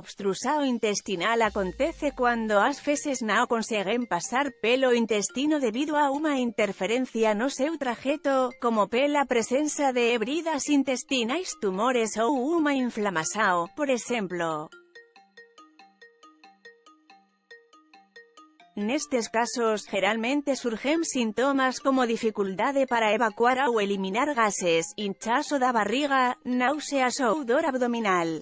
obstrusao intestinal acontece cuando as feces no conseguen pasar pelo intestino debido a una interferencia no seu trajeto, como pela presencia de bridas intestinais, tumores ou una inflamação, por ejemplo. Nestes casos, geralmente surgen síntomas como dificultade para evacuar ou eliminar gases, inchazo da barriga, náuseas ou dor abdominal.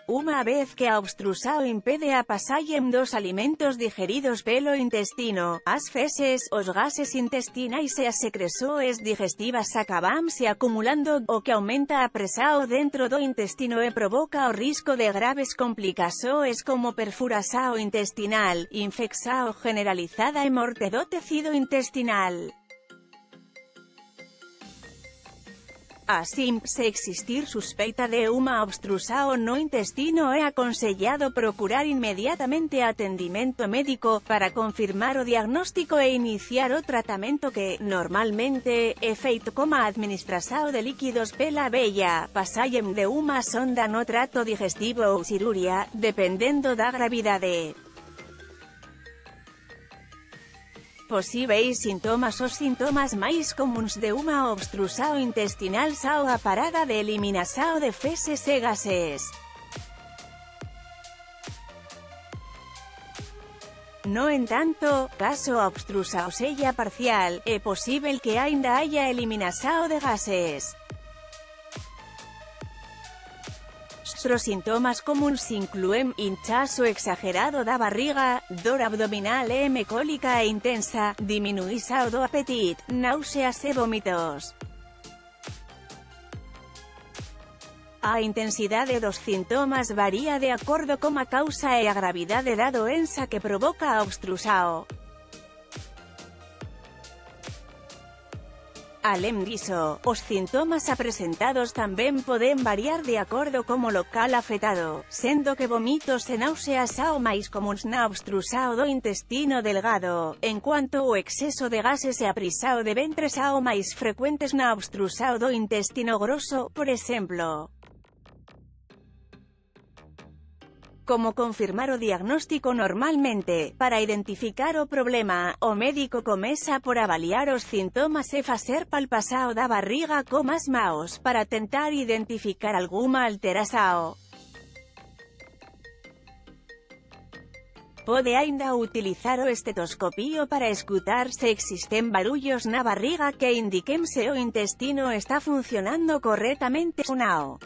Una vez que a obstrusao impede a pasallem dos alimentos digeridos pelo intestino, as feces, os gases intestinais e as secresoes digestivas acabanse acumulando, o que aumenta a presao dentro do intestino e provoca o risco de graves complicações como perfuração intestinal, infecção generalizada e morte do tecido intestinal. Así, se existir suspeita de uma obstrusao no intestino é aconsellado procurar inmediatamente atendimento médico, para confirmar o diagnóstico e iniciar o tratamento que, normalmente, é feito como a administração de líquidos pela veia, pasallem de uma sonda no trato digestivo ou cirurgia, dependendo da gravidade. Posíveis sintomas. Os sintomas máis comuns de uma obstrusao intestinal são a parada de eliminação de feces e gases. No entanto, caso a obstrusao seja parcial, é possível que ainda haya eliminação de gases. Os sintomas comuns incluem inchazo exagerado da barriga, dor abdominal e mecólica e intensa, diminuição do apetite, náuseas e vómitos. A intensidade dos sintomas varía de acordo com a causa e a gravidade da doença que provoca a obstrusao. Além disso, os sintomas apresentados tamén poden variar de acordo como local afetado, sendo que vómitos e náuseas são máis comuns na obstrusao do intestino delgado, enquanto o exceso de gases e a prisao de ventre são máis frecuentes na obstrusao do intestino grosso, por exemplo. Como confirmar o diagnóstico? Normalmente, para identificar o problema, o médico comeza por avaliar os sintomas e facer palpação da barriga com as mãos, para tentar identificar alguma alteração. Pode ainda utilizar o estetoscopio para escutar se existen barullos na barriga que indiquen se o intestino está funcionando corretamente ou não.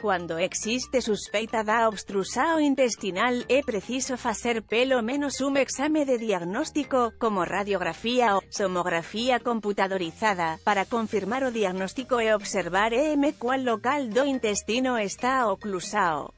Cuando existe suspeita da obstrusao intestinal, é preciso facer pelo menos un exame de diagnóstico, como radiografía ou somografía computadorizada, para confirmar o diagnóstico e observar cual local do intestino está oclusao.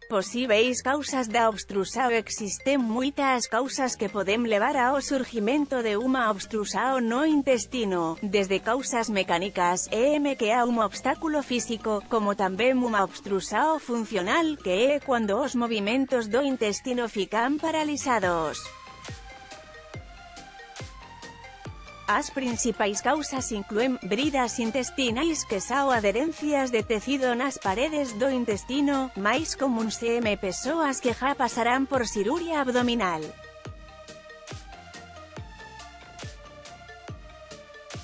Posíveis causas da obstrusao. Existen moitas causas que podem levar ao surgimento de uma obstrusao no intestino, desde causas mecánicas, que há un obstáculo físico, como tamén unha obstrusao funcional, que é cuando os movimentos do intestino fican paralizados. As principais causas incluen bridas intestinais, que são adherencias de tecido nas paredes do intestino, máis comuns persoas que já pasarán por cirurgia abdominal.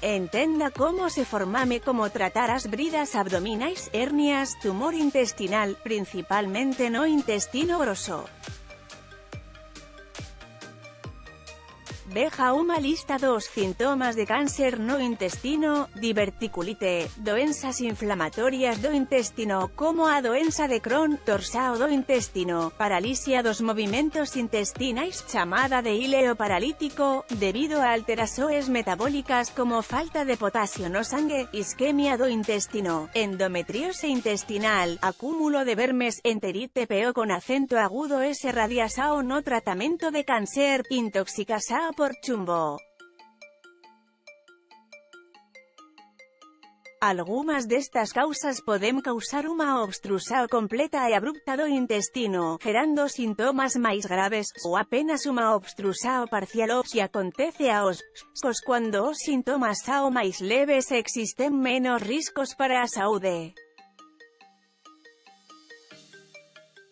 Entenda como se formame, como tratar as bridas abdominais, hernias, tumor intestinal, principalmente no intestino grosso. Veja unha lista dos sintomas de cáncer no intestino, diverticulite, doenzas inflamatorias do intestino, como a doenza de Crohn, torsao do intestino, paralisia dos movimentos intestinais chamada de ileo paralítico, debido a alterações metabólicas como falta de potasio no sangue, isquemia do intestino, endometriose intestinal, acúmulo de vermes, enterite PO con acento agudo S radiação no tratamento de cáncer, intoxicação por chumbo. Algunas de estas causas pueden causar una obstrucción completa y abrupta do intestino, gerando síntomas más graves, o apenas una obstrucción parcial o si acontece a os cuando os síntomas son más leves existen menos riscos para a saúde.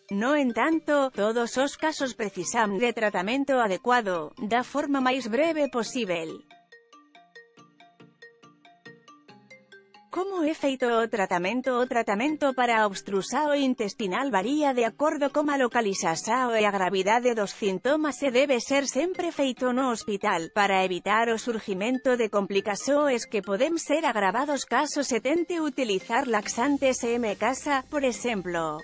No entanto, todos os casos precisan de tratamento adecuado, da forma más breve posible. Como é feito o tratamento? O tratamento para a obstrucción intestinal varía de acordo con a localización e a gravidade dos síntomas e debe ser sempre feito no hospital, para evitar o surgimento de complicacións que poden ser agravados caso se tente utilizar laxantes en casa, por exemplo.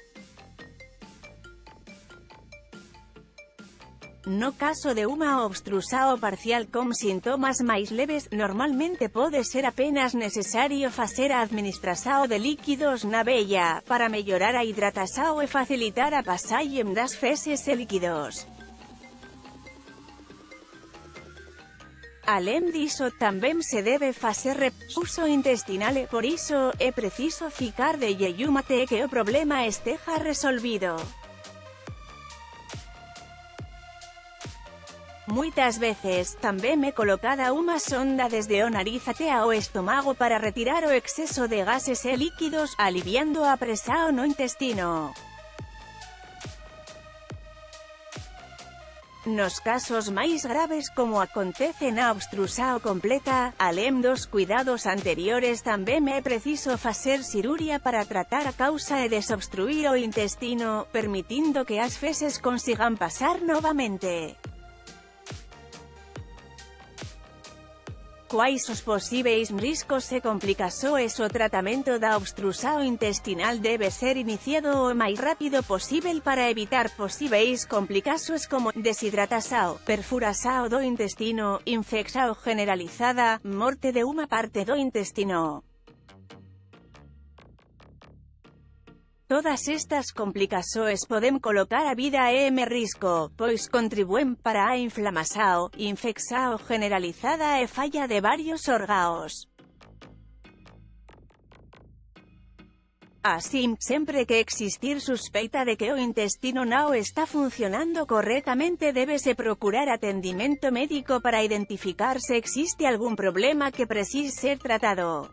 No caso de una obstrucción parcial con síntomas más leves, normalmente pode ser apenas necesario facer a administración de líquidos na vella, para mellorar a hidratación e facilitar a pasaxe das feces e líquidos. Além diso, tamén se debe facer repouso intestinal e por iso, é preciso ficar de jejum até que o problema esteja resolvido. Muitas veces, tamén é colocada unha sonda desde o nariz até ao estómago para retirar o exceso de gases e líquidos, aliviando a presión no intestino. Nos casos máis graves como acontece na obstrucción completa, além dos cuidados anteriores tamén é preciso facer cirurgia para tratar a causa e desobstruir o intestino, permitindo que as feces consigan pasar novamente. Quais os posíveis riscos e complicacións? O tratamento da obstrucción intestinal debe ser iniciado o máis rápido posible para evitar posíveis complicacións como deshidratación, perfuración do intestino, infección generalizada, morte de unha parte do intestino. Todas estas complicacións poden colocar a vida en risco, pois contribúen para a inflamación, infección generalizada e falla de varios órganos. Así, sempre que existir suspeita de que o intestino non está funcionando correctamente débese procurar atendimento médico para identificar se existe algún problema que precise ser tratado.